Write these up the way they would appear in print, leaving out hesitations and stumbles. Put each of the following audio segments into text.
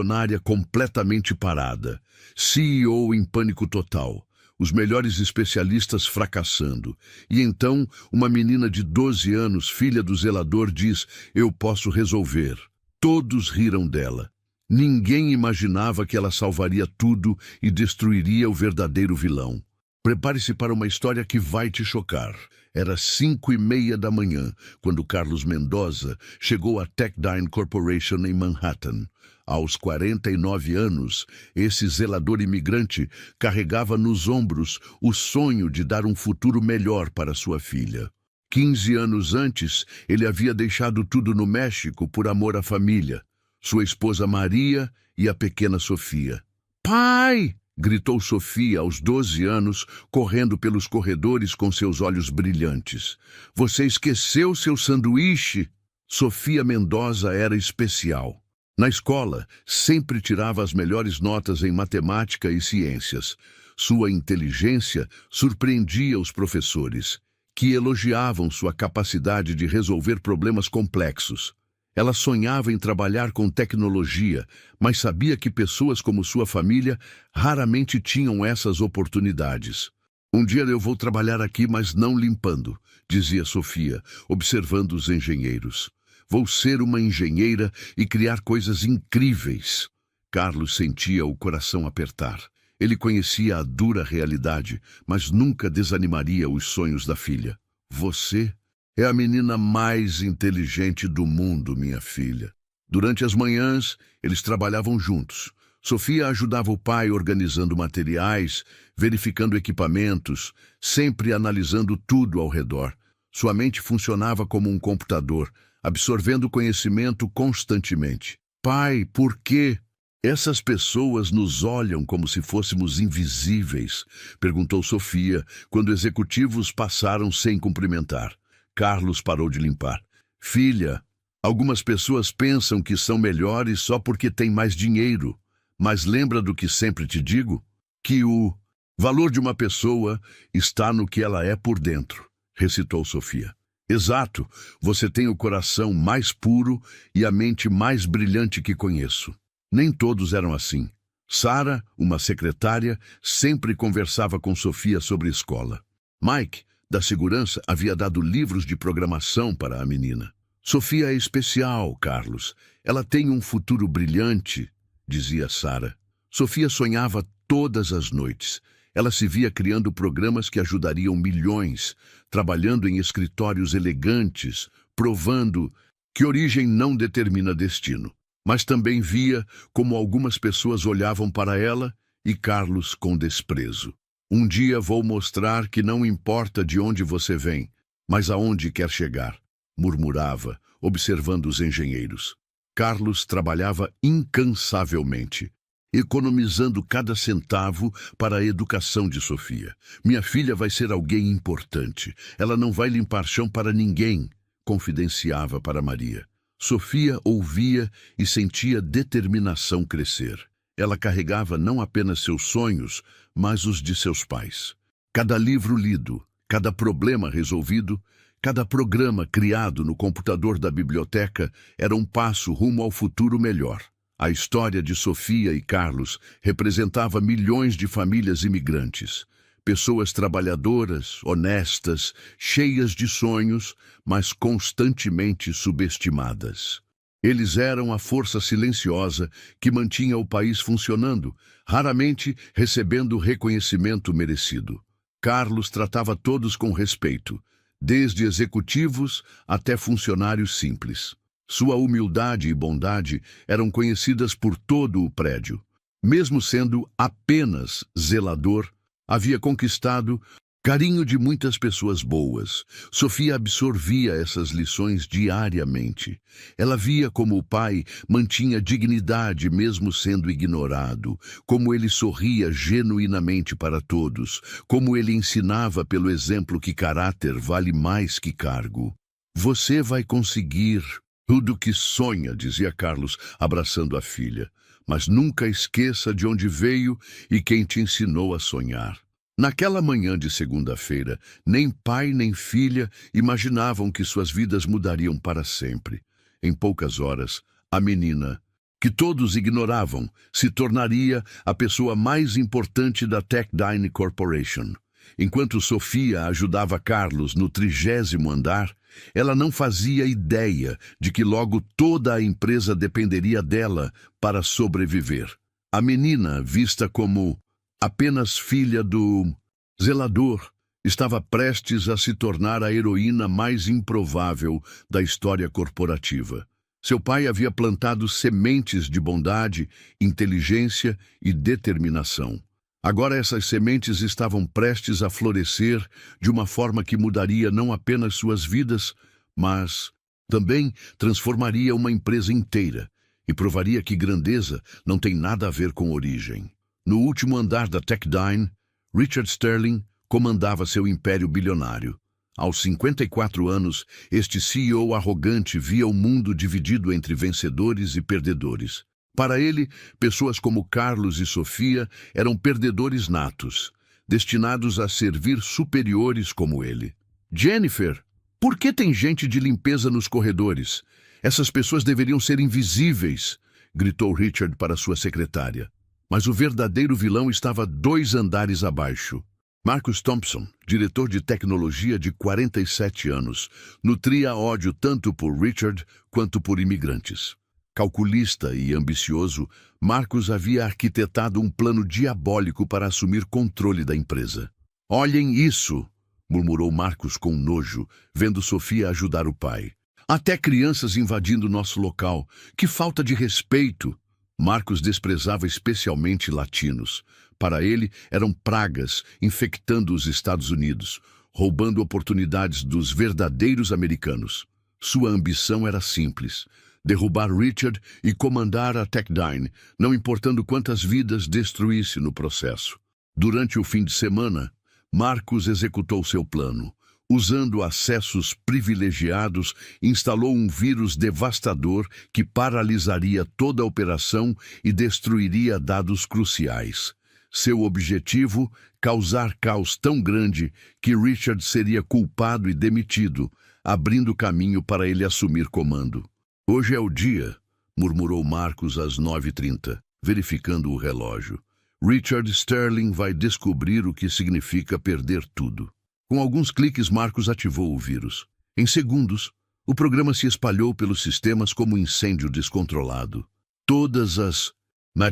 milionária completamente parada, CEO em pânico total, os melhores especialistas fracassando. E então, uma menina de 12 anos, filha do zelador, diz: "Eu posso resolver." Todos riram dela. Ninguém imaginava que ela salvaria tudo e destruiria o verdadeiro vilão. Prepare-se para uma história que vai te chocar. Era 5:30 da manhã, quando Carlos Mendoza chegou à Techdine Corporation em Manhattan. Aos 49 anos, esse zelador imigrante carregava nos ombros o sonho de dar um futuro melhor para sua filha. 15 anos antes, ele havia deixado tudo no México por amor à família, sua esposa Maria e a pequena Sofia. "Pai!" gritou Sofia aos 12 anos, correndo pelos corredores com seus olhos brilhantes. "Você esqueceu seu sanduíche?" Sofia Mendoza era especial. Na escola, sempre tirava as melhores notas em matemática e ciências. Sua inteligência surpreendia os professores, que elogiavam sua capacidade de resolver problemas complexos. Ela sonhava em trabalhar com tecnologia, mas sabia que pessoas como sua família raramente tinham essas oportunidades. "Um dia eu vou trabalhar aqui, mas não limpando", dizia Sofia, observando os engenheiros. "Vou ser uma engenheira e criar coisas incríveis." Carlos sentia o coração apertar. Ele conhecia a dura realidade, mas nunca desanimaria os sonhos da filha. "Você é a menina mais inteligente do mundo, minha filha." Durante as manhãs, eles trabalhavam juntos. Sofia ajudava o pai organizando materiais, verificando equipamentos, sempre analisando tudo ao redor. Sua mente funcionava como um computador, absorvendo conhecimento constantemente. "Pai, por quê essas pessoas nos olham como se fôssemos invisíveis?" perguntou Sofia, quando executivos passaram sem cumprimentar. Carlos parou de limpar. "Filha, algumas pessoas pensam que são melhores só porque têm mais dinheiro. Mas lembra do que sempre te digo? Que o valor de uma pessoa está no que ela é por dentro", recitou Sofia. "Exato, você tem o coração mais puro e a mente mais brilhante que conheço." Nem todos eram assim. Sara, uma secretária, sempre conversava com Sofia sobre escola. Mike, da segurança, havia dado livros de programação para a menina. "Sofia é especial, Carlos. Ela tem um futuro brilhante", dizia Sara. Sofia sonhava todas as noites. Ela se via criando programas que ajudariam milhões, trabalhando em escritórios elegantes, provando que origem não determina destino. Mas também via como algumas pessoas olhavam para ela e Carlos com desprezo. "Um dia vou mostrar que não importa de onde você vem, mas aonde quer chegar", murmurava, observando os engenheiros. Carlos trabalhava incansavelmente, economizando cada centavo para a educação de Sofia. "Minha filha vai ser alguém importante. Ela não vai limpar chão para ninguém", confidenciava para Maria. Sofia ouvia e sentia determinação crescer. Ela carregava não apenas seus sonhos, mas os de seus pais. Cada livro lido, cada problema resolvido, cada programa criado no computador da biblioteca era um passo rumo ao futuro melhor. A história de Sofia e Carlos representava milhões de famílias imigrantes. Pessoas trabalhadoras, honestas, cheias de sonhos, mas constantemente subestimadas. Eles eram a força silenciosa que mantinha o país funcionando, raramente recebendo o reconhecimento merecido. Carlos tratava todos com respeito, desde executivos até funcionários simples. Sua humildade e bondade eram conhecidas por todo o prédio. Mesmo sendo apenas zelador, havia conquistado carinho de muitas pessoas boas. Sofia absorvia essas lições diariamente. Ela via como o pai mantinha dignidade mesmo sendo ignorado, como ele sorria genuinamente para todos, como ele ensinava pelo exemplo que caráter vale mais que cargo. "Você vai conseguir tudo que sonha", dizia Carlos, abraçando a filha. "Mas nunca esqueça de onde veio e quem te ensinou a sonhar." Naquela manhã de segunda-feira, nem pai nem filha imaginavam que suas vidas mudariam para sempre. Em poucas horas, a menina, que todos ignoravam, se tornaria a pessoa mais importante da Techdyne Corporation. Enquanto Sofia ajudava Carlos no 30º andar, ela não fazia ideia de que logo toda a empresa dependeria dela para sobreviver. A menina, vista como apenas filha do zelador, estava prestes a se tornar a heroína mais improvável da história corporativa. Seu pai havia plantado sementes de bondade, inteligência e determinação. Agora essas sementes estavam prestes a florescer de uma forma que mudaria não apenas suas vidas, mas também transformaria uma empresa inteira e provaria que grandeza não tem nada a ver com origem. No último andar da Techdyne, Richard Sterling comandava seu império bilionário. Aos 54 anos, este CEO arrogante via o mundo dividido entre vencedores e perdedores. Para ele, pessoas como Carlos e Sofia eram perdedores natos, destinados a servir superiores como ele. Jennifer, por que tem gente de limpeza nos corredores? Essas pessoas deveriam ser invisíveis, gritou Richard para sua secretária. Mas o verdadeiro vilão estava 2 andares abaixo. Marcus Thompson, diretor de tecnologia de 47 anos, nutria ódio tanto por Richard quanto por imigrantes. Calculista e ambicioso, Marcus havia arquitetado um plano diabólico para assumir controle da empresa. "Olhem isso!" murmurou Marcus com nojo, vendo Sofia ajudar o pai. "Até crianças invadindo nosso local. Que falta de respeito!" Marcus desprezava especialmente latinos. Para ele, eram pragas infectando os Estados Unidos, roubando oportunidades dos verdadeiros americanos. Sua ambição era simples: derrubar Richard e comandar a Techdyne, não importando quantas vidas destruísse no processo. Durante o fim de semana, Marcus executou seu plano. Usando acessos privilegiados, instalou um vírus devastador que paralisaria toda a operação e destruiria dados cruciais. Seu objetivo, causar caos tão grande que Richard seria culpado e demitido, abrindo caminho para ele assumir comando. "Hoje é o dia", murmurou Marcus às 9h30, verificando o relógio. "Richard Sterling vai descobrir o que significa perder tudo." Com alguns cliques, Marcus ativou o vírus. Em segundos, o programa se espalhou pelos sistemas como um incêndio descontrolado. Todas as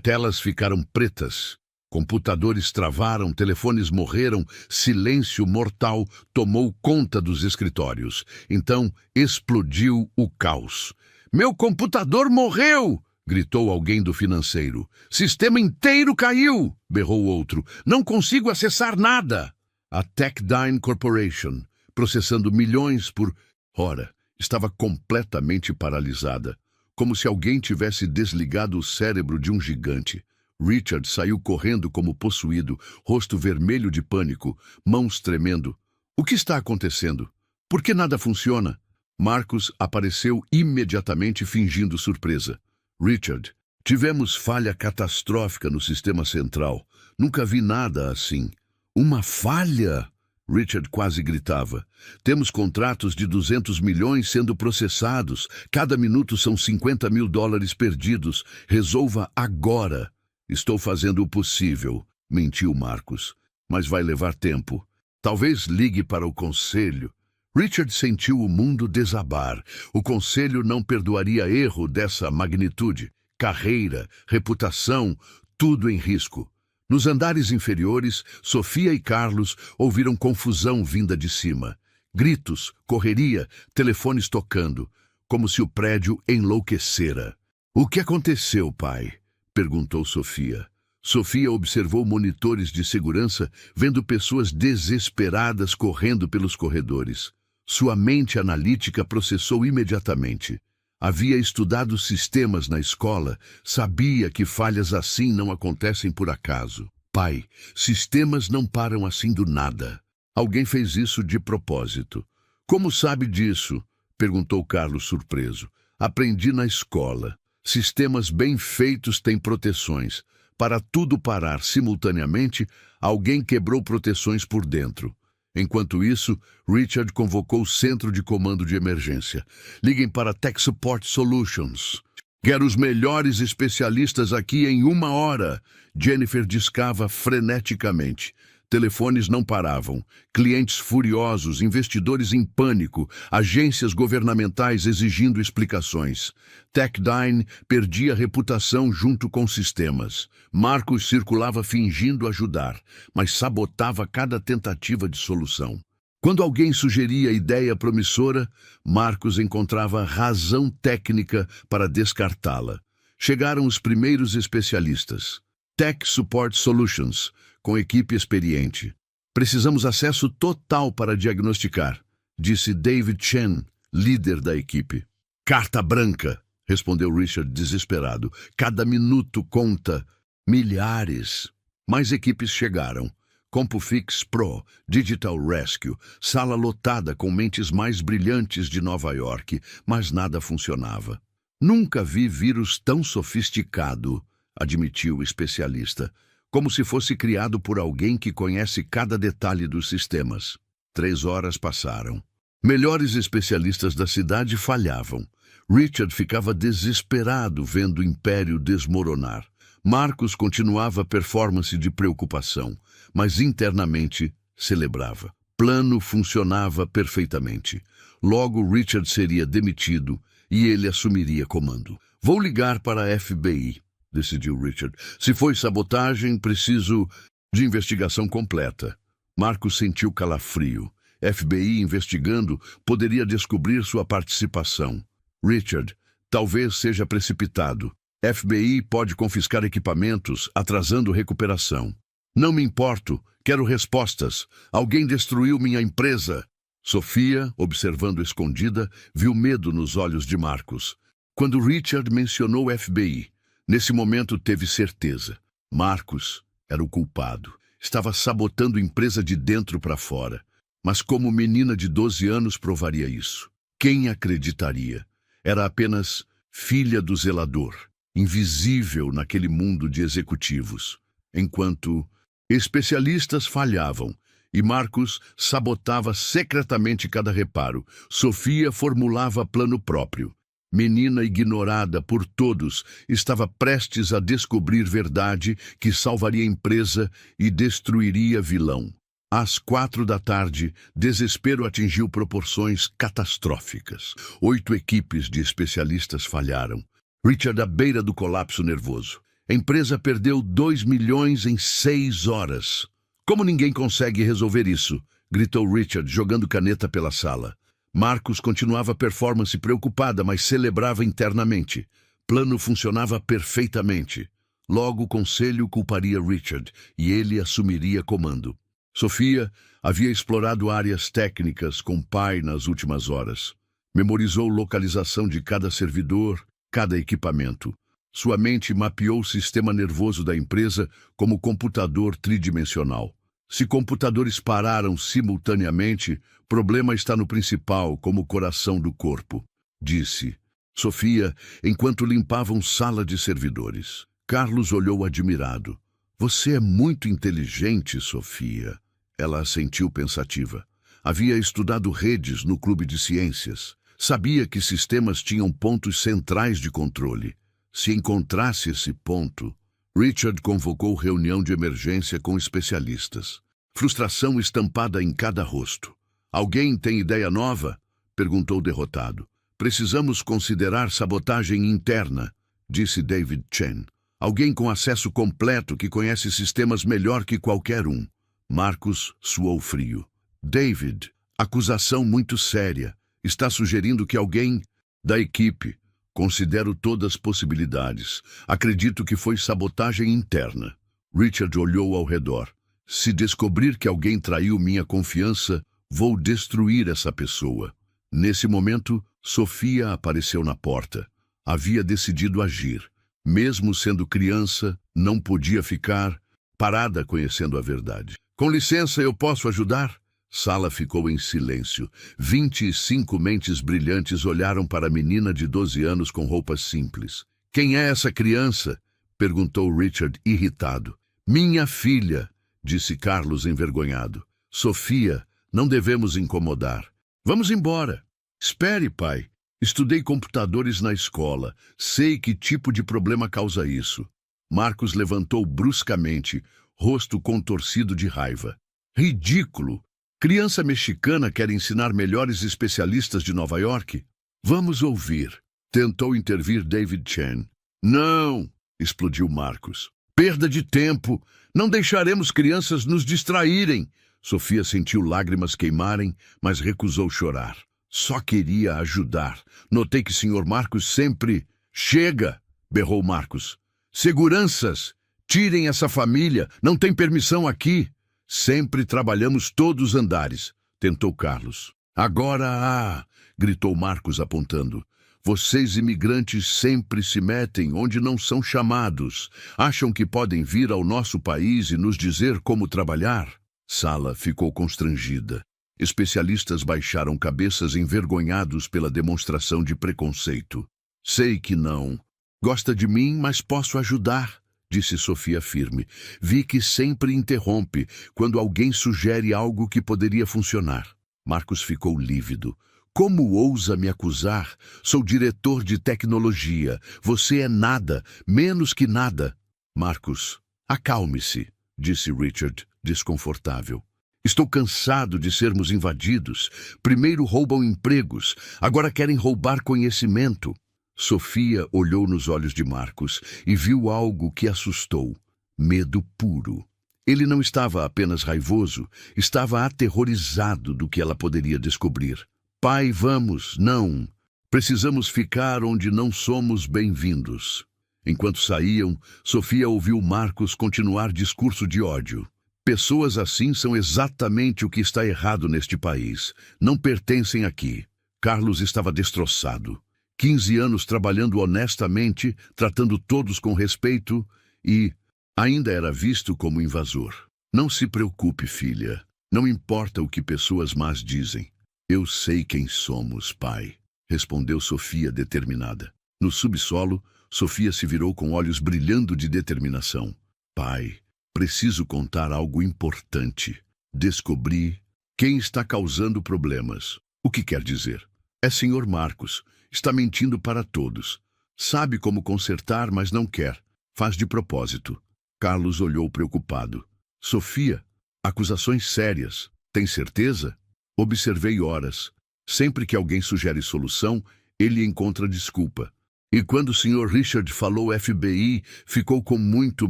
telas ficaram pretas. Computadores travaram, telefones morreram, silêncio mortal tomou conta dos escritórios. Então, explodiu o caos. "Meu computador morreu!" gritou alguém do financeiro. "Sistema inteiro caiu!" berrou outro. "Não consigo acessar nada!" A Techdyne Corporation, processando milhões por hora, estava completamente paralisada, como se alguém tivesse desligado o cérebro de um gigante. Richard saiu correndo como possuído, rosto vermelho de pânico, mãos tremendo. "O que está acontecendo? Por que nada funciona?" Marcus apareceu imediatamente fingindo surpresa. "Richard, tivemos falha catastrófica no sistema central. Nunca vi nada assim." "Uma falha?" Richard quase gritava. "Temos contratos de 200 milhões sendo processados. Cada minuto são $50.000 perdidos. Resolva agora." "Estou fazendo o possível", mentiu Marcus. "Mas vai levar tempo. Talvez ligue para o conselho." Richard sentiu o mundo desabar. O conselho não perdoaria erro dessa magnitude. Carreira, reputação, tudo em risco. Nos andares inferiores, Sofia e Carlos ouviram confusão vinda de cima. Gritos, correria, telefones tocando, como se o prédio enlouquecera. "O que aconteceu, pai?" perguntou Sofia. Sofia observou monitores de segurança, vendo pessoas desesperadas correndo pelos corredores. Sua mente analítica processou imediatamente. Havia estudado sistemas na escola, sabia que falhas assim não acontecem por acaso. "Pai, sistemas não param assim do nada. Alguém fez isso de propósito." "Como sabe disso?" perguntou Carlos surpreso. "Aprendi na escola. Sistemas bem feitos têm proteções. Para tudo parar simultaneamente, alguém quebrou proteções por dentro." Enquanto isso, Richard convocou o centro de comando de emergência. "Liguem para Tech Support Solutions." Quero os melhores especialistas aqui em 1 hora. Jennifer discava freneticamente. Telefones não paravam. Clientes furiosos, investidores em pânico, agências governamentais exigindo explicações. Techdine perdia reputação junto com sistemas. Marcos circulava fingindo ajudar, mas sabotava cada tentativa de solução. Quando alguém sugeria ideia promissora, Marcos encontrava razão técnica para descartá-la. Chegaram os primeiros especialistas. Tech Support Solutions, com equipe experiente. Precisamos acesso total para diagnosticar, disse David Chen, líder da equipe. Carta branca, respondeu Richard desesperado. Cada minuto conta. Milhares. Mais equipes chegaram. CompuFix Pro, Digital Rescue, sala lotada com mentes mais brilhantes de Nova York, mas nada funcionava. Nunca vi vírus tão sofisticado, admitiu o especialista, como se fosse criado por alguém que conhece cada detalhe dos sistemas. 3 horas passaram. Melhores especialistas da cidade falhavam. Richard ficava desesperado vendo o império desmoronar. Marcos continuava a performance de preocupação, mas internamente celebrava. Plano funcionava perfeitamente. Logo, Richard seria demitido e ele assumiria comando. Vou ligar para a FBI, decidiu Richard. Se foi sabotagem, preciso de investigação completa. Marcos sentiu calafrio. FBI investigando poderia descobrir sua participação. Richard, talvez seja precipitado. FBI pode confiscar equipamentos, atrasando recuperação. Não me importo, quero respostas. Alguém destruiu minha empresa. Sofia, observando escondida, viu medo nos olhos de Marcos. Quando Richard mencionou o FBI, nesse momento teve certeza. Marcos era o culpado. Estava sabotando a empresa de dentro para fora. Mas como menina de 12 anos provaria isso? Quem acreditaria? Era apenas filha do zelador, invisível naquele mundo de executivos. Enquanto especialistas falhavam e Marcos sabotava secretamente cada reparo, Sofia formulava plano próprio. Menina ignorada por todos, estava prestes a descobrir verdade que salvaria a empresa e destruiria vilão. Às 4 da tarde, desespero atingiu proporções catastróficas. 8 equipes de especialistas falharam. Richard à beira do colapso nervoso. A empresa perdeu 2 milhões em 6 horas. Como ninguém consegue resolver isso? Gritou Richard, jogando caneta pela sala. Marcos continuava a performance preocupada, mas celebrava internamente. Plano funcionava perfeitamente. Logo o conselho culparia Richard e ele assumiria comando. Sofia havia explorado áreas técnicas com o pai nas últimas horas. Memorizou localização de cada servidor, cada equipamento. Sua mente mapeou o sistema nervoso da empresa como computador tridimensional. Se computadores pararam simultaneamente, problema está no principal, como o coração do corpo, disse Sofia, enquanto limpavam sala de servidores. Carlos olhou admirado. Você é muito inteligente, Sofia. Ela assentiu pensativa. Havia estudado redes no clube de ciências. Sabia que sistemas tinham pontos centrais de controle. Se encontrasse esse ponto, Richard convocou reunião de emergência com especialistas. Frustração estampada em cada rosto. Alguém tem ideia nova? Perguntou derrotado. Precisamos considerar sabotagem interna, disse David Chen. Alguém com acesso completo que conhece sistemas melhor que qualquer um. Marcos suou frio. David, acusação muito séria. Está sugerindo que alguém da equipe. Considero todas as possibilidades. Acredito que foi sabotagem interna. Richard olhou ao redor. Se descobrir que alguém traiu minha confiança, vou destruir essa pessoa. Nesse momento, Sofia apareceu na porta. Havia decidido agir. Mesmo sendo criança, não podia ficar parada conhecendo a verdade. Com licença, eu posso ajudar? Sala ficou em silêncio. 25 mentes brilhantes olharam para a menina de 12 anos com roupas simples. Quem é essa criança? Perguntou Richard, irritado. Minha filha, disse Carlos envergonhado. Sofia, não devemos incomodar. Vamos embora. Espere, pai. Estudei computadores na escola. Sei que tipo de problema causa isso. Marcos levantou bruscamente, rosto contorcido de raiva. Ridículo! Criança mexicana quer ensinar melhores especialistas de Nova York? Vamos ouvir. Tentou intervir David Chen. Não! Explodiu Marcos. Perda de tempo! Não deixaremos crianças nos distraírem! Sofia sentiu lágrimas queimarem, mas recusou chorar. Só queria ajudar. Notei que Sr. Marcos sempre... Chega! Berrou Marcos. Seguranças! Tirem essa família! Não tem permissão aqui! Sempre trabalhamos todos os andares, tentou Carlos. Agora, gritou Marcos apontando. Vocês imigrantes sempre se metem onde não são chamados. Acham que podem vir ao nosso país e nos dizer como trabalhar? Sala ficou constrangida. Especialistas baixaram cabeças envergonhados pela demonstração de preconceito. Sei que não. Gosta de mim, mas posso ajudar, disse Sofia firme. Vi que sempre interrompe quando alguém sugere algo que poderia funcionar. Marcos ficou lívido. Como ousa me acusar? Sou diretor de tecnologia. Você é nada, menos que nada. Marcos, acalme-se, disse Richard, desconfortável. Estou cansado de sermos invadidos. Primeiro roubam empregos, agora querem roubar conhecimento. Sofia olhou nos olhos de Marcos e viu algo que assustou. Medo puro. Ele não estava apenas raivoso, estava aterrorizado do que ela poderia descobrir. Pai, vamos, não. Precisamos ficar onde não somos bem-vindos. Enquanto saíam, Sofia ouviu Marcos continuar discurso de ódio. Pessoas assim são exatamente o que está errado neste país. Não pertencem aqui. Carlos estava destroçado. 15 anos trabalhando honestamente, tratando todos com respeito e ainda era visto como invasor. Não se preocupe, filha. Não importa o que pessoas más dizem. Eu sei quem somos, pai, respondeu Sofia determinada. No subsolo, Sofia se virou com olhos brilhando de determinação. Pai, preciso contar algo importante. Descobri quem está causando problemas. O que quer dizer? É Sr. Marcos. Está mentindo para todos. Sabe como consertar, mas não quer. Faz de propósito. Carlos olhou preocupado. Sofia, acusações sérias. Tem certeza? Observei horas. Sempre que alguém sugere solução, ele encontra desculpa. E quando o Sr. Richard falou FBI, ficou com muito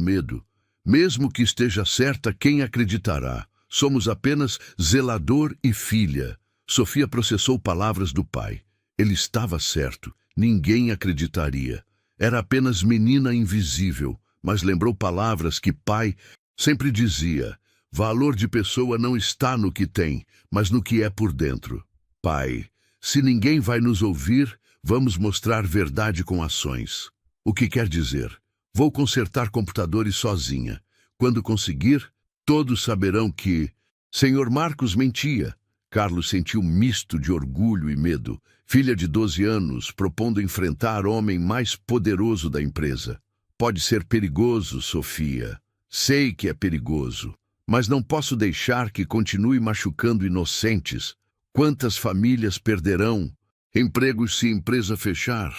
medo. Mesmo que esteja certa, quem acreditará? Somos apenas zelador e filha. Sofia processou palavras do pai. Ele estava certo. Ninguém acreditaria. Era apenas menina invisível, mas lembrou palavras que pai sempre dizia. Valor de pessoa não está no que tem, mas no que é por dentro. Pai, se ninguém vai nos ouvir, vamos mostrar verdade com ações. O que quer dizer? Vou consertar computadores sozinha. Quando conseguir, todos saberão que... Sr. Marcos mentia. Carlos sentiu misto de orgulho e medo. Filha de 12 anos, propondo enfrentar o homem mais poderoso da empresa. Pode ser perigoso, Sofia. Sei que é perigoso. Mas não posso deixar que continue machucando inocentes. Quantas famílias perderão? Empregos se a empresa fechar?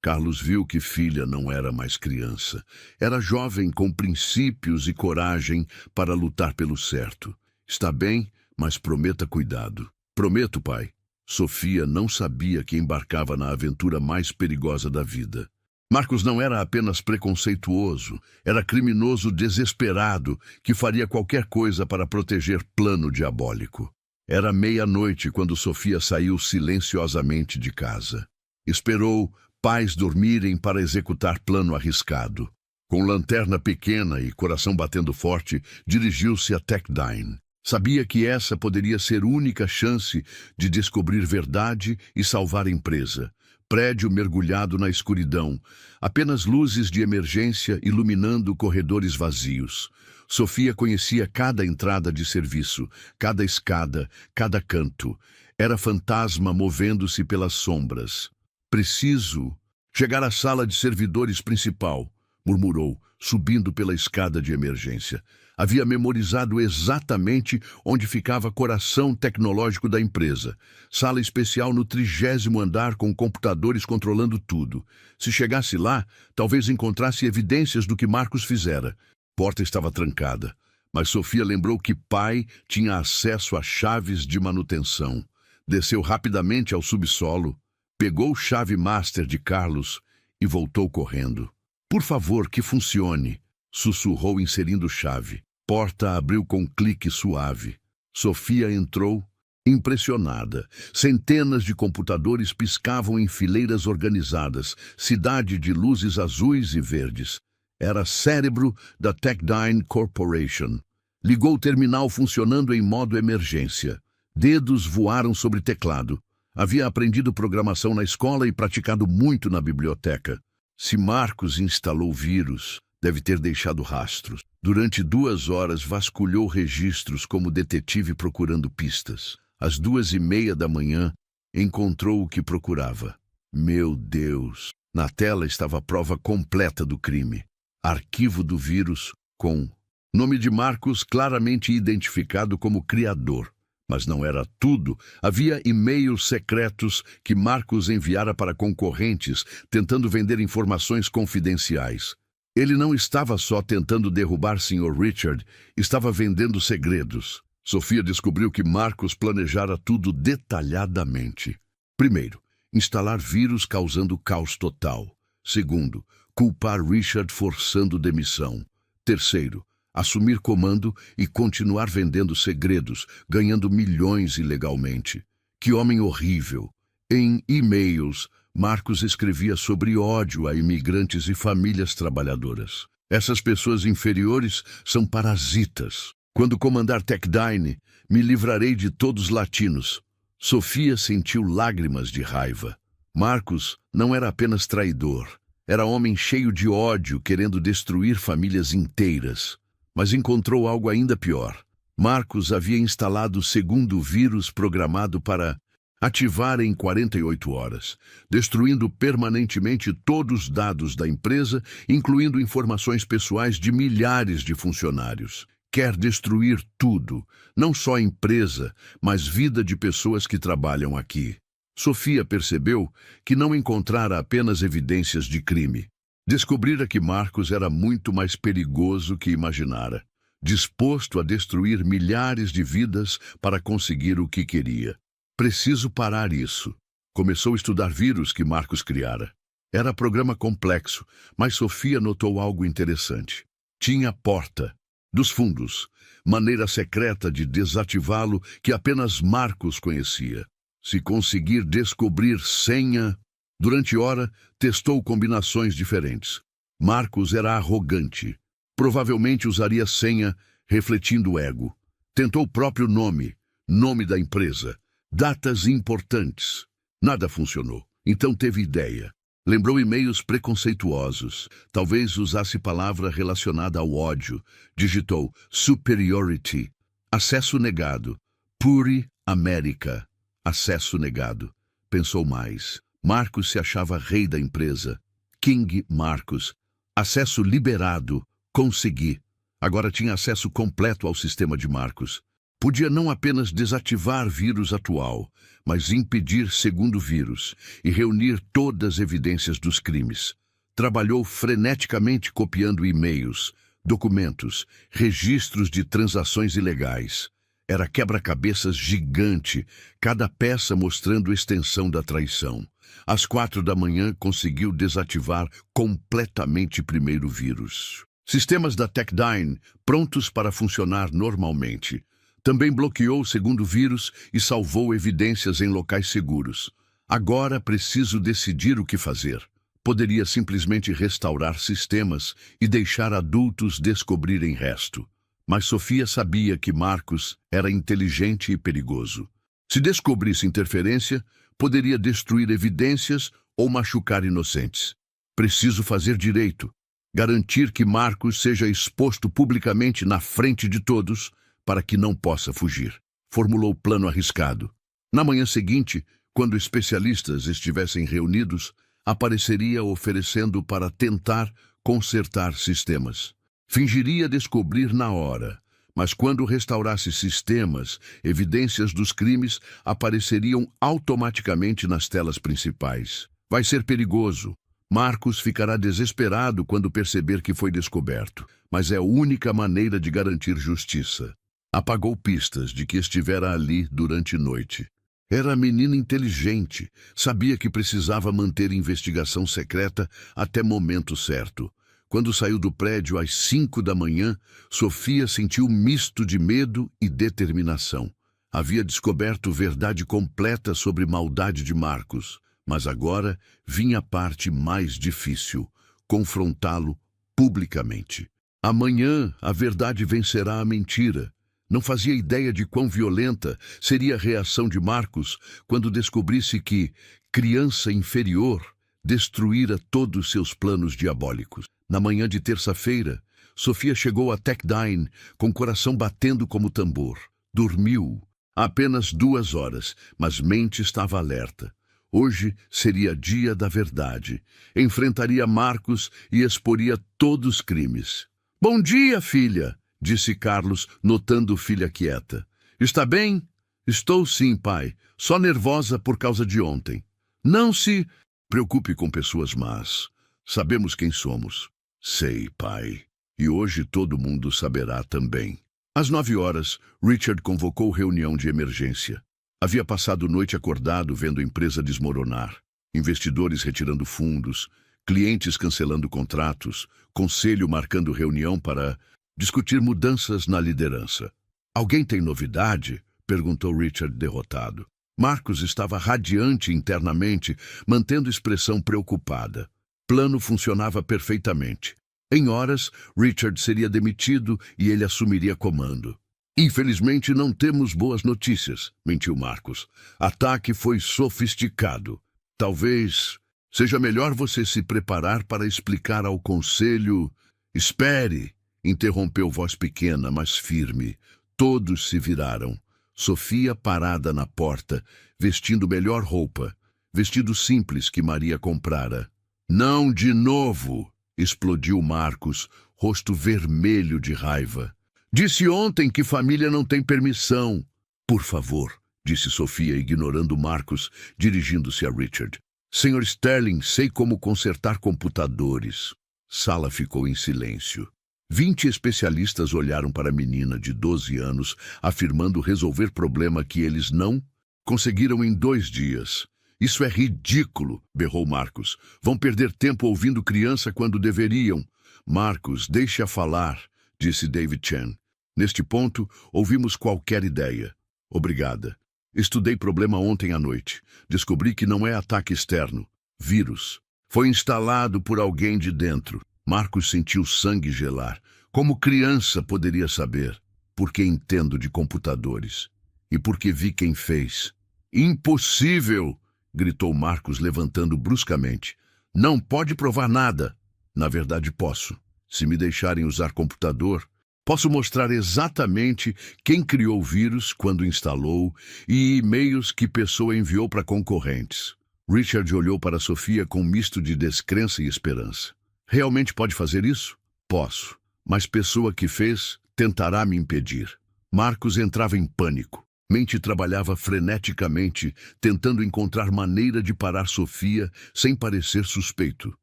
Carlos viu que filha não era mais criança. Era jovem com princípios e coragem para lutar pelo certo. Está bem, mas prometa cuidado. Prometo, pai. Sofia não sabia que embarcava na aventura mais perigosa da vida. Marcos não era apenas preconceituoso, era criminoso desesperado que faria qualquer coisa para proteger plano diabólico. Era meia-noite quando Sofia saiu silenciosamente de casa. Esperou pais dormirem para executar plano arriscado. Com lanterna pequena e coração batendo forte, dirigiu-se a Techdine. Sabia que essa poderia ser a única chance de descobrir verdade e salvar a empresa. Prédio mergulhado na escuridão, apenas luzes de emergência iluminando corredores vazios. Sofia conhecia cada entrada de serviço, cada escada, cada canto. Era fantasma movendo-se pelas sombras. Preciso chegar à sala de servidores principal, murmurou. subindo pela escada de emergência. Havia memorizado exatamente onde ficava o coração tecnológico da empresa. Sala especial no 30º andar com computadores controlando tudo. Se chegasse lá, talvez encontrasse evidências do que Marcos fizera. A porta estava trancada, mas Sofia lembrou que pai tinha acesso a chaves de manutenção. Desceu rapidamente ao subsolo, pegou chave master de Carlos e voltou correndo. "Por favor, que funcione", sussurrou inserindo chave. Porta abriu com um clique suave. Sofia entrou, impressionada. Centenas de computadores piscavam em fileiras organizadas, cidade de luzes azuis e verdes. Era cérebro da Techdyne Corporation. Ligou o terminal funcionando em modo emergência. Dedos voaram sobre teclado. Havia aprendido programação na escola e praticado muito na biblioteca. Se Marcos instalou vírus, deve ter deixado rastros. Durante 2 horas vasculhou registros como detetive procurando pistas. Às 2h30 da manhã, encontrou o que procurava. Meu Deus! Na tela estava a prova completa do crime. Arquivo do vírus com nome de Marcos claramente identificado como criador. Mas não era tudo. Havia e-mails secretos que Marcos enviara para concorrentes, tentando vender informações confidenciais. Ele não estava só tentando derrubar Sr. Richard, estava vendendo segredos. Sofia descobriu que Marcos planejara tudo detalhadamente. Primeiro, instalar vírus causando caos total. Segundo, culpar Richard forçando demissão. Terceiro, assumir comando e continuar vendendo segredos, ganhando milhões ilegalmente. Que homem horrível! Em e-mails, Marcos escrevia sobre ódio a imigrantes e famílias trabalhadoras. Essas pessoas inferiores são parasitas. Quando comandar Techdyne, me livrarei de todos os latinos. Sofia sentiu lágrimas de raiva. Marcos não era apenas traidor. Era homem cheio de ódio, querendo destruir famílias inteiras. Mas encontrou algo ainda pior. Marcos havia instalado o segundo vírus programado para ativar em 48 horas, destruindo permanentemente todos os dados da empresa, incluindo informações pessoais de milhares de funcionários. Quer destruir tudo, não só a empresa, mas vida de pessoas que trabalham aqui. Sofia percebeu que não encontrara apenas evidências de crime. Descobrira que Marcos era muito mais perigoso que imaginara, disposto a destruir milhares de vidas para conseguir o que queria. Preciso parar isso. Começou a estudar vírus que Marcos criara. Era programa complexo, mas Sofia notou algo interessante. Tinha porta dos fundos, maneira secreta de desativá-lo que apenas Marcos conhecia. Se conseguir descobrir senha... Durante hora, testou combinações diferentes. Marcos era arrogante. Provavelmente usaria senha, refletindo o ego. Tentou o próprio nome, nome da empresa, datas importantes. Nada funcionou. Então teve ideia. Lembrou e-mails preconceituosos. Talvez usasse palavra relacionada ao ódio. Digitou superiority. Acesso negado. Puri América. Acesso negado. Pensou mais. Marcos se achava rei da empresa. King Marcos. Acesso liberado. Consegui. Agora tinha acesso completo ao sistema de Marcos. Podia não apenas desativar vírus atual, mas impedir segundo vírus e reunir todas as evidências dos crimes. Trabalhou freneticamente copiando e-mails, documentos, registros de transações ilegais. Era quebra-cabeças gigante, cada peça mostrando extensão da traição. Às 4 da manhã conseguiu desativar completamente o primeiro vírus. Sistemas da Techdyne prontos para funcionar normalmente. Também bloqueou o segundo vírus e salvou evidências em locais seguros. Agora preciso decidir o que fazer. Poderia simplesmente restaurar sistemas e deixar adultos descobrirem resto. Mas Sofia sabia que Marcos era inteligente e perigoso. Se descobrisse interferência, poderia destruir evidências ou machucar inocentes. Preciso fazer direito. Garantir que Marcos seja exposto publicamente na frente de todos para que não possa fugir. Formulou o plano arriscado. Na manhã seguinte, quando especialistas estivessem reunidos, apareceria oferecendo para tentar consertar sistemas. Fingiria descobrir na hora, mas quando restaurasse sistemas, evidências dos crimes apareceriam automaticamente nas telas principais. Vai ser perigoso. Marcus ficará desesperado quando perceber que foi descoberto, mas é a única maneira de garantir justiça. Apagou pistas de que estivera ali durante a noite. Era a menina inteligente, sabia que precisava manter a investigação secreta até momento certo. Quando saiu do prédio às 5 da manhã, Sofia sentiu um misto de medo e determinação. Havia descoberto verdade completa sobre maldade de Marcus, mas agora vinha a parte mais difícil, confrontá-lo publicamente. Amanhã a verdade vencerá a mentira. Não fazia ideia de quão violenta seria a reação de Marcus quando descobrisse que, criança inferior, destruíra todos seus planos diabólicos. Na manhã de terça-feira, Sofia chegou a Techdine com o coração batendo como tambor. Dormiu apenas 2 horas, mas mente estava alerta. Hoje seria dia da verdade. Enfrentaria Marcus e exporia todos os crimes. "Bom dia, filha", disse Carlos, notando filha quieta. "Está bem?" "Estou sim, pai. Só nervosa por causa de ontem." "Não se preocupe com pessoas más. Sabemos quem somos." "Sei, pai. E hoje todo mundo saberá também." Às 9 horas, Richard convocou reunião de emergência. Havia passado noite acordado vendo a empresa desmoronar. Investidores retirando fundos, clientes cancelando contratos, conselho marcando reunião para discutir mudanças na liderança. "Alguém tem novidade?" perguntou Richard derrotado. Marcus estava radiante internamente, mantendo expressão preocupada. Plano funcionava perfeitamente. Em horas, Richard seria demitido e ele assumiria comando. "Infelizmente não temos boas notícias", mentiu Marcus. "Ataque foi sofisticado. Talvez seja melhor você se preparar para explicar ao conselho." "Espere", interrompeu voz pequena, mas firme. Todos se viraram. Sofia parada na porta, vestindo melhor roupa, vestido simples que Maria comprara. "Não de novo", explodiu Marcus, rosto vermelho de raiva. "Disse ontem que família não tem permissão." "Por favor", disse Sofia, ignorando Marcus, dirigindo-se a Richard. "Senhor Sterling, sei como consertar computadores." Sala ficou em silêncio. 20 especialistas olharam para a menina de 12 anos, afirmando resolver problema que eles não conseguiram em 2 dias. "Isso é ridículo", berrou Marcus. "Vão perder tempo ouvindo criança quando deveriam." "Marcus, deixe-a falar", disse David Chen. "Neste ponto, ouvimos qualquer ideia." "Obrigada. Estudei problema ontem à noite. Descobri que não é ataque externo. Vírus. Foi instalado por alguém de dentro." Marcus sentiu sangue gelar. Como criança poderia saber? "Porque entendo de computadores. E porque vi quem fez." "Impossível!" gritou Marcus, levantando bruscamente. "Não pode provar nada." "Na verdade posso. Se me deixarem usar computador, posso mostrar exatamente quem criou o vírus, quando instalou, e e-mails que pessoa enviou para concorrentes." Richard olhou para Sofia com um misto de descrença e esperança. "Realmente pode fazer isso?" "Posso, mas pessoa que fez tentará me impedir." Marcus entrava em pânico. Mente trabalhava freneticamente, tentando encontrar maneira de parar Sofia sem parecer suspeito.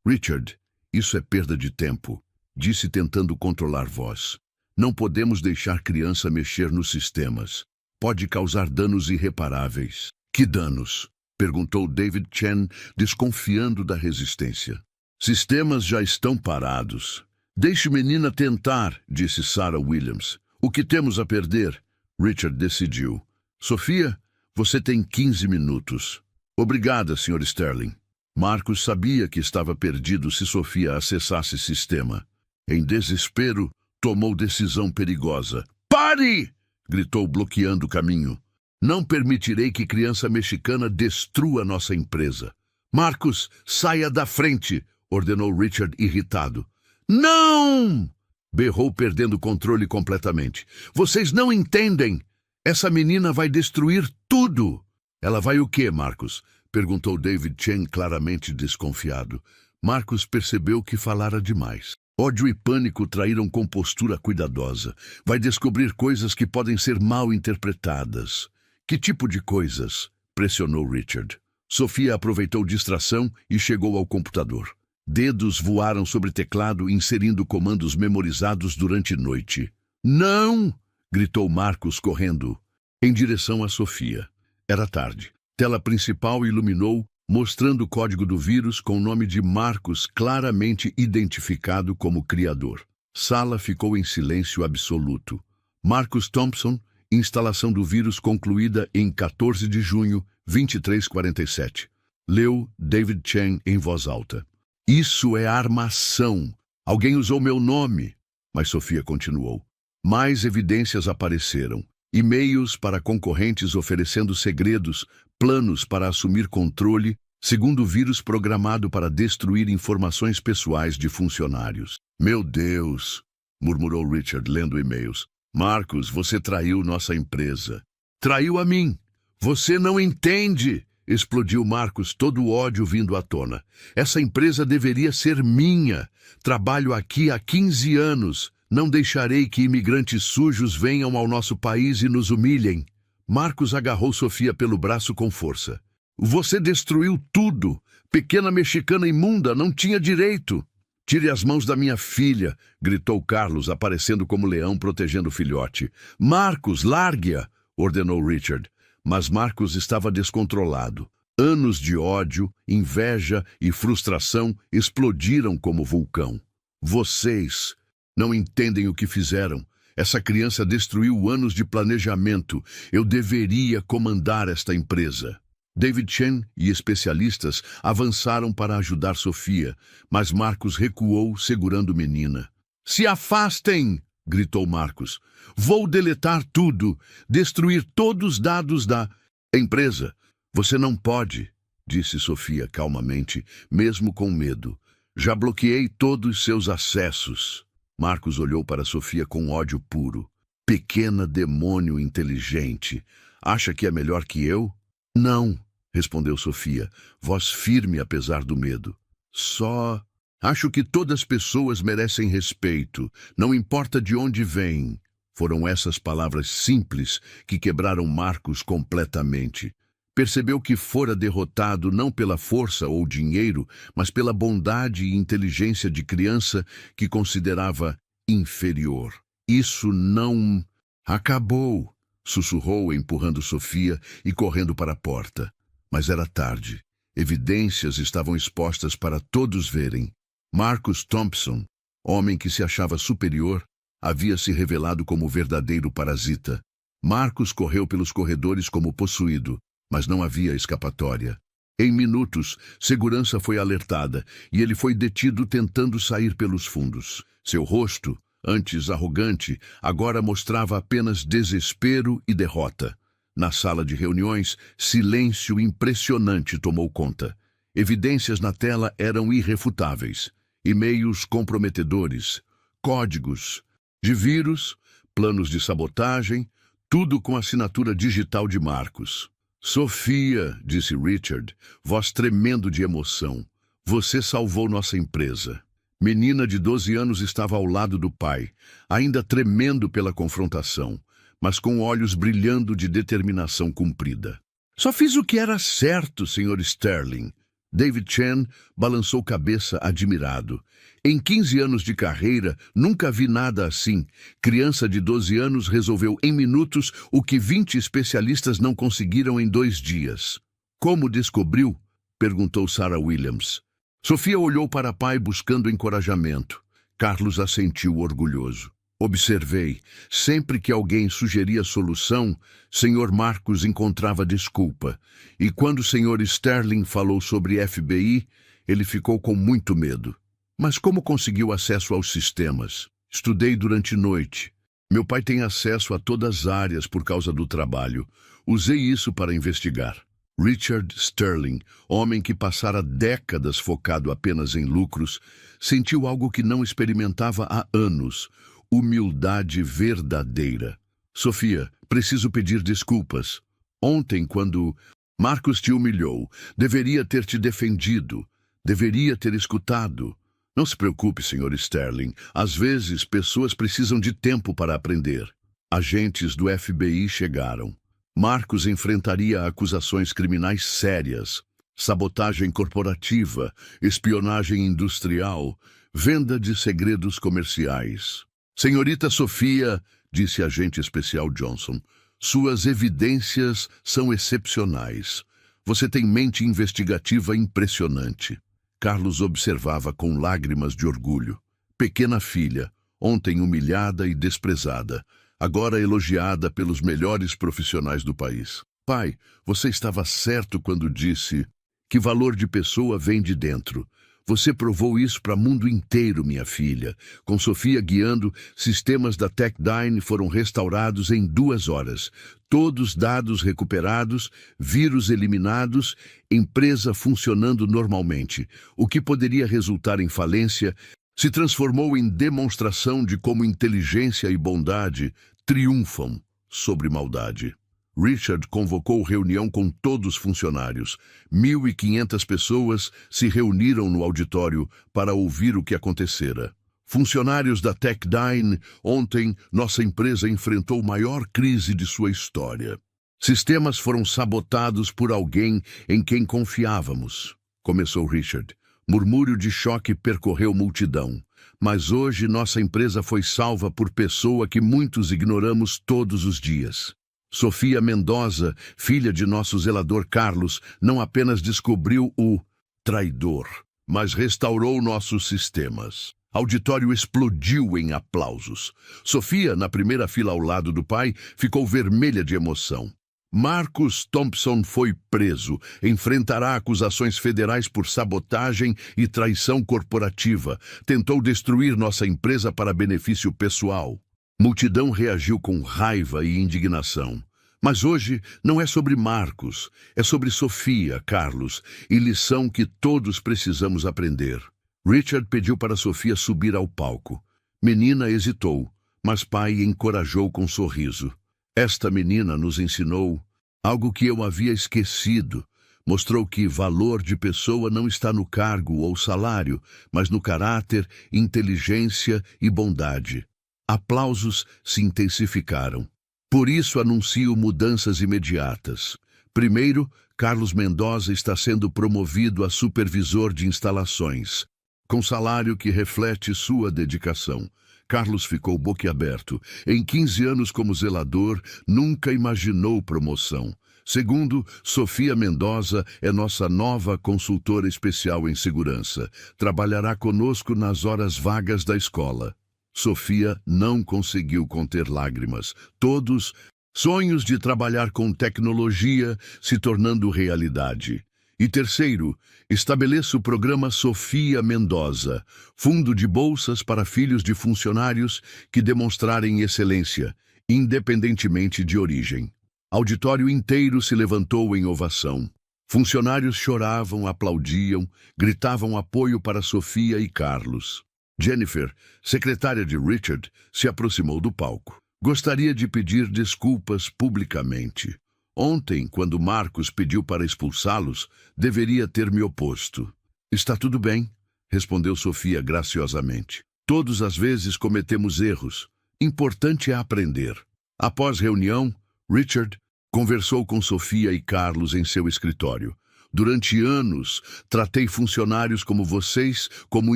"Richard, isso é perda de tempo", disse tentando controlar voz. "Não podemos deixar criança mexer nos sistemas. Pode causar danos irreparáveis." "Que danos?" perguntou David Chen, desconfiando da resistência. "Sistemas já estão parados." "Deixe menina tentar", disse Sarah Williams. "O que temos a perder?" Richard decidiu. "Sofia, você tem 15 minutos." "Obrigada, Sr. Sterling." Marcus sabia que estava perdido se Sofia acessasse sistema. Em desespero, tomou decisão perigosa. "Pare!" gritou, bloqueando o caminho. "Não permitirei que criança mexicana destrua nossa empresa." "Marcus, saia da frente!" ordenou Richard irritado. "Não!" berrou, perdendo o controle completamente. "Vocês não entendem! Essa menina vai destruir tudo!" "Ela vai o quê, Marcus?" perguntou David Chen, claramente desconfiado. Marcos percebeu que falara demais. Ódio e pânico traíram compostura cuidadosa. Vai descobrir coisas que podem ser mal interpretadas. Que tipo de coisas? Pressionou Richard. Sofia aproveitou distração e chegou ao computador. Dedos voaram sobre teclado, inserindo comandos memorizados durante noite. Não! Gritou Marcos correndo em direção a Sofia. Era tarde. Tela principal iluminou, mostrando o código do vírus com o nome de Marcos claramente identificado como criador. Sala ficou em silêncio absoluto. Marcus Thompson, instalação do vírus concluída em 14 de junho, 23h47. Leu David Chen em voz alta. Isso é armação. Alguém usou meu nome. Mas Sofia continuou. Mais evidências apareceram. E-mails para concorrentes oferecendo segredos, planos para assumir controle, segundo vírus programado para destruir informações pessoais de funcionários. Meu Deus, murmurou Richard lendo e-mails. Marcos, você traiu nossa empresa. Traiu a mim. Você não entende, explodiu Marcos, todo o ódio vindo à tona. Essa empresa deveria ser minha. Trabalho aqui há 15 anos. Não deixarei que imigrantes sujos venham ao nosso país e nos humilhem. Marcos agarrou Sofia pelo braço com força. Você destruiu tudo. Pequena mexicana imunda, não tinha direito. Tire as mãos da minha filha, gritou Carlos, aparecendo como leão protegendo o filhote. Marcos, largue-a, ordenou Richard. Mas Marcos estava descontrolado. Anos de ódio, inveja e frustração explodiram como vulcão. Vocês não entendem o que fizeram. Essa criança destruiu anos de planejamento. Eu deveria comandar esta empresa. David Chen e especialistas avançaram para ajudar Sofia, mas Marcos recuou, segurando menina. Se afastem! Gritou Marcos. Vou deletar tudo, destruir todos os dados da empresa. Você não pode, disse Sofia calmamente, mesmo com medo. Já bloqueei todos os seus acessos. Marcos olhou para Sofia com ódio puro. Pequena demônio inteligente. Acha que é melhor que eu? Não, respondeu Sofia, voz firme apesar do medo. Só acho que todas as pessoas merecem respeito, não importa de onde vêm. Foram essas palavras simples que quebraram Marcos completamente. Percebeu que fora derrotado não pela força ou dinheiro, mas pela bondade e inteligência de criança que considerava inferior. Isso não acabou, sussurrou, empurrando Sofia e correndo para a porta. Mas era tarde. Evidências estavam expostas para todos verem. Marcus Thompson, homem que se achava superior, havia se revelado como verdadeiro parasita. Marcus correu pelos corredores como possuído, mas não havia escapatória. Em minutos, segurança foi alertada e ele foi detido tentando sair pelos fundos. Seu rosto, antes arrogante, agora mostrava apenas desespero e derrota. Na sala de reuniões, silêncio impressionante tomou conta. Evidências na tela eram irrefutáveis. E-mails comprometedores, códigos de vírus, planos de sabotagem, tudo com assinatura digital de Marcos. Sofia, disse Richard, voz tremendo de emoção, você salvou nossa empresa. Menina de 12 anos estava ao lado do pai, ainda tremendo pela confrontação, mas com olhos brilhando de determinação cumprida. Só fiz o que era certo, Sr. Sterling. David Chen balançou cabeça admirado. Em 15 anos de carreira, nunca vi nada assim. Criança de 12 anos resolveu em minutos o que 20 especialistas não conseguiram em 2 dias. Como descobriu? Perguntou Sarah Williams. Sofia olhou para pai buscando encorajamento. Carlos assentiu orgulhoso. Observei. Sempre que alguém sugeria solução, Sr. Marcos encontrava desculpa. E quando o Sr. Sterling falou sobre FBI, ele ficou com muito medo. Mas como conseguiu acesso aos sistemas? Estudei durante a noite. Meu pai tem acesso a todas as áreas por causa do trabalho. Usei isso para investigar. Richard Sterling, homem que passara décadas focado apenas em lucros, sentiu algo que não experimentava há anos. Humildade verdadeira. Sofia, preciso pedir desculpas. Ontem, quando Marcos te humilhou, deveria ter te defendido. Deveria ter escutado. Não se preocupe, Sr. Sterling. Às vezes, pessoas precisam de tempo para aprender. Agentes do FBI chegaram. Marcos enfrentaria acusações criminais sérias, sabotagem corporativa, espionagem industrial, venda de segredos comerciais. Senhorita Sofia, disse agente especial Johnson, suas evidências são excepcionais. Você tem mente investigativa impressionante. Carlos observava com lágrimas de orgulho. Pequena filha, ontem humilhada e desprezada, agora elogiada pelos melhores profissionais do país. Pai, você estava certo quando disse que valor de pessoa vem de dentro. Você provou isso para o mundo inteiro, minha filha. Com Sofia guiando, sistemas da Techdyne foram restaurados em 2 horas. Todos dados recuperados, vírus eliminados, empresa funcionando normalmente. O que poderia resultar em falência se transformou em demonstração de como inteligência e bondade triunfam sobre maldade. Richard convocou reunião com todos os funcionários. 1.500 pessoas se reuniram no auditório para ouvir o que acontecera. Funcionários da Techdyne, ontem nossa empresa enfrentou a maior crise de sua história. Sistemas foram sabotados por alguém em quem confiávamos, começou Richard. Murmúrio de choque percorreu multidão. Mas hoje nossa empresa foi salva por pessoa que muitos ignoramos todos os dias. Sofia Mendoza, filha de nosso zelador Carlos, não apenas descobriu o traidor, mas restaurou nossos sistemas. Auditório explodiu em aplausos. Sofia, na primeira fila ao lado do pai, ficou vermelha de emoção. Marcus Thompson foi preso. Enfrentará acusações federais por sabotagem e traição corporativa. Tentou destruir nossa empresa para benefício pessoal. Multidão reagiu com raiva e indignação. Mas hoje não é sobre Marcos, é sobre Sofia, Carlos, e lição que todos precisamos aprender. Richard pediu para Sofia subir ao palco. Menina hesitou, mas pai encorajou com sorriso. Esta menina nos ensinou algo que eu havia esquecido. Mostrou que valor de pessoa não está no cargo ou salário, mas no caráter, inteligência e bondade. Aplausos se intensificaram. Por isso anuncio mudanças imediatas. Primeiro, Carlos Mendoza está sendo promovido a supervisor de instalações, com salário que reflete sua dedicação. Carlos ficou boquiaberto. Em 15 anos como zelador, nunca imaginou promoção. Segundo, Sofia Mendoza é nossa nova consultora especial em segurança. Trabalhará conosco nas horas vagas da escola. Sofia não conseguiu conter lágrimas. Todos, sonhos de trabalhar com tecnologia se tornando realidade. E terceiro, estabeleça o programa Sofia Mendoza, fundo de bolsas para filhos de funcionários que demonstrarem excelência, independentemente de origem. Auditório inteiro se levantou em ovação. Funcionários choravam, aplaudiam, gritavam apoio para Sofia e Carlos. Jennifer, secretária de Richard, se aproximou do palco. Gostaria de pedir desculpas publicamente. Ontem, quando Marcos pediu para expulsá-los, deveria ter me oposto. Está tudo bem, respondeu Sofia graciosamente. Todos às vezes cometemos erros. Importante é aprender. Após reunião, Richard conversou com Sofia e Carlos em seu escritório. Durante anos, tratei funcionários como vocês como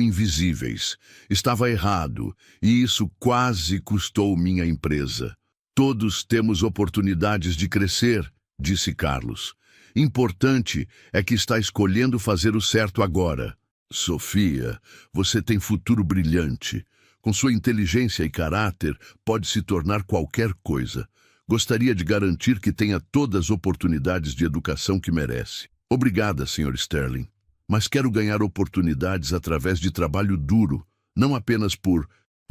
invisíveis. Estava errado, e isso quase custou minha empresa. Todos temos oportunidades de crescer, disse Carlos. Importante é que está escolhendo fazer o certo agora. Sofia, você tem futuro brilhante. Com sua inteligência e caráter, pode se tornar qualquer coisa. Gostaria de garantir que tenha todas as oportunidades de educação que merece. Obrigada, Sr. Sterling. Mas quero ganhar oportunidades através de trabalho duro, não apenas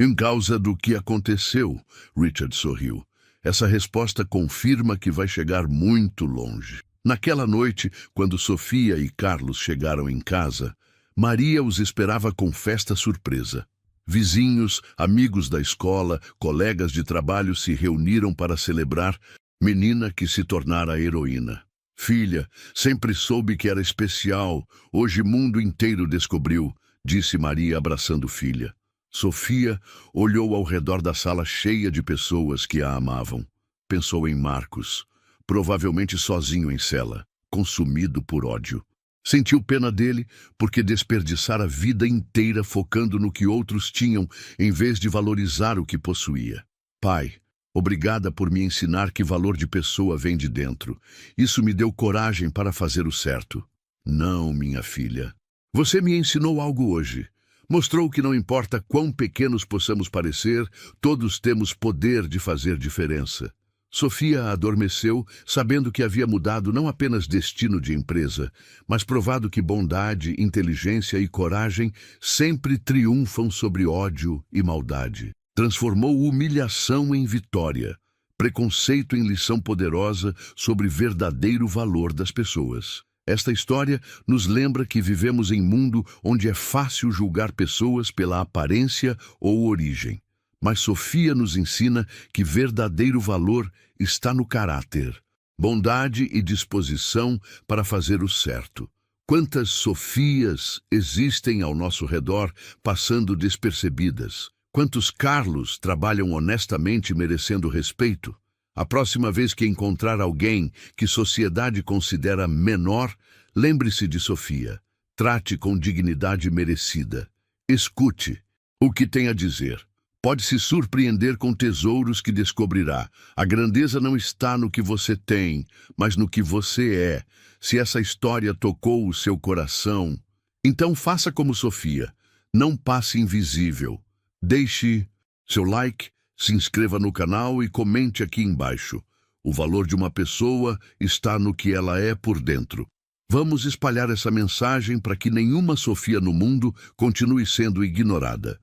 em causa do que aconteceu, Richard sorriu. Essa resposta confirma que vai chegar muito longe. Naquela noite, quando Sofia e Carlos chegaram em casa, Maria os esperava com festa surpresa. Vizinhos, amigos da escola, colegas de trabalho se reuniram para celebrar menina que se tornara heroína. Filha, sempre soube que era especial. Hoje o mundo inteiro descobriu, disse Maria abraçando filha. Sofia olhou ao redor da sala cheia de pessoas que a amavam. Pensou em Marcos, provavelmente sozinho em cela, consumido por ódio. Sentiu pena dele porque desperdiçara a vida inteira focando no que outros tinham em vez de valorizar o que possuía. Pai, obrigada por me ensinar que valor de pessoa vem de dentro. Isso me deu coragem para fazer o certo. Não, minha filha. Você me ensinou algo hoje. Mostrou que não importa quão pequenos possamos parecer, todos temos poder de fazer diferença. Sofia adormeceu, sabendo que havia mudado não apenas destino de empresa, mas provado que bondade, inteligência e coragem sempre triunfam sobre ódio e maldade. Transformou humilhação em vitória, preconceito em lição poderosa sobre verdadeiro valor das pessoas. Esta história nos lembra que vivemos em um mundo onde é fácil julgar pessoas pela aparência ou origem. Mas Sofia nos ensina que verdadeiro valor está no caráter, bondade e disposição para fazer o certo. Quantas Sofias existem ao nosso redor passando despercebidas? Quantos Carlos trabalham honestamente merecendo respeito? A próxima vez que encontrar alguém que sociedade considera menor, lembre-se de Sofia. Trate com dignidade merecida. Escute o que tem a dizer. Pode se surpreender com tesouros que descobrirá. A grandeza não está no que você tem, mas no que você é. Se essa história tocou o seu coração, então faça como Sofia. Não passe invisível. Deixe seu like, se inscreva no canal e comente aqui embaixo. O valor de uma pessoa está no que ela é por dentro. Vamos espalhar essa mensagem para que nenhuma Sofia no mundo continue sendo ignorada.